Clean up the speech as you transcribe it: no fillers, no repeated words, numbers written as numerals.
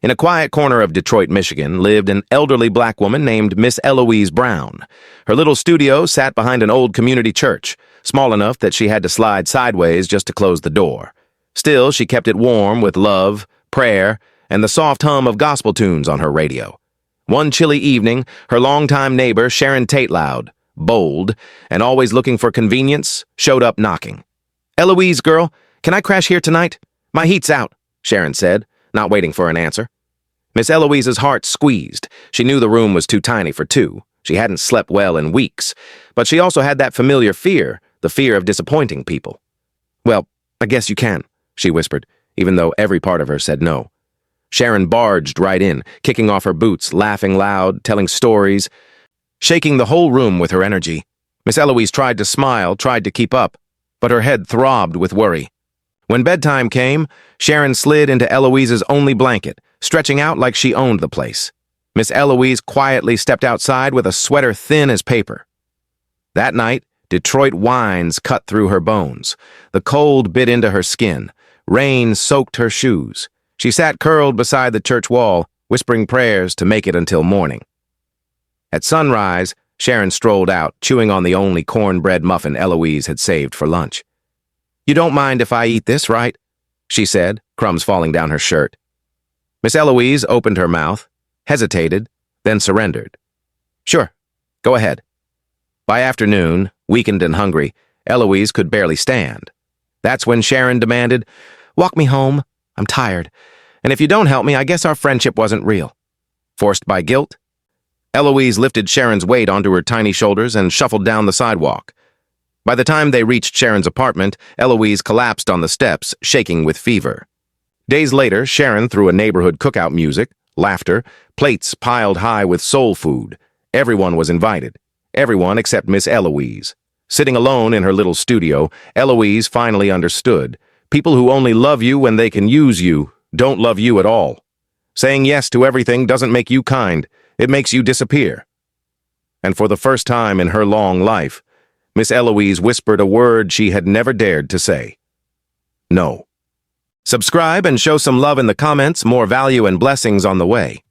In a quiet corner of Detroit, Michigan, lived an elderly black woman named Miss Eloise Brown. Her little studio sat behind an old community church, small enough that she had to slide sideways just to close the door. Still, she kept it warm with love, prayer, and the soft hum of gospel tunes on her radio. One chilly evening, her longtime neighbor, Sharon Tateloud, bold, and always looking for convenience, showed up knocking. "Eloise, girl, can I crash here tonight? My heat's out," Sharon said, not waiting for an answer. Miss Eloise's heart squeezed. She knew the room was too tiny for two. She hadn't slept well in weeks, but she also had that familiar fear, the fear of disappointing people. "Well, I guess you can," she whispered, even though every part of her said no. Sharon barged right in, kicking off her boots, laughing loud, telling stories, shaking the whole room with her energy. Miss Eloise tried to smile, tried to keep up, but her head throbbed with worry. When bedtime came, Sharon slid into Eloise's only blanket, stretching out like she owned the place. Miss Eloise quietly stepped outside with a sweater thin as paper. That night, Detroit whines cut through her bones. The cold bit into her skin. Rain soaked her shoes. She sat curled beside the church wall, whispering prayers to make it until morning. At sunrise, Sharon strolled out, chewing on the only cornbread muffin Eloise had saved for lunch. "You don't mind if I eat this, right?" she said, crumbs falling down her shirt. Miss Eloise opened her mouth, hesitated, then surrendered. "Sure, go ahead." By afternoon, weakened and hungry, Eloise could barely stand. That's when Sharon demanded, "Walk me home. I'm tired. And if you don't help me, I guess our friendship wasn't real." Forced by guilt, Eloise lifted Sharon's weight onto her tiny shoulders and shuffled down the sidewalk. By the time they reached Sharon's apartment, Eloise collapsed on the steps, shaking with fever. Days later, Sharon threw a neighborhood cookout music, laughter, plates piled high with soul food. Everyone was invited. Everyone except Miss Eloise. Sitting alone in her little studio, Eloise finally understood. People who only love you when they can use you don't love you at all. Saying yes to everything doesn't make you kind. It makes you disappear. And for the first time in her long life, Miss Eloise whispered a word she had never dared to say. No. Subscribe and show some love in the comments. More value and blessings on the way.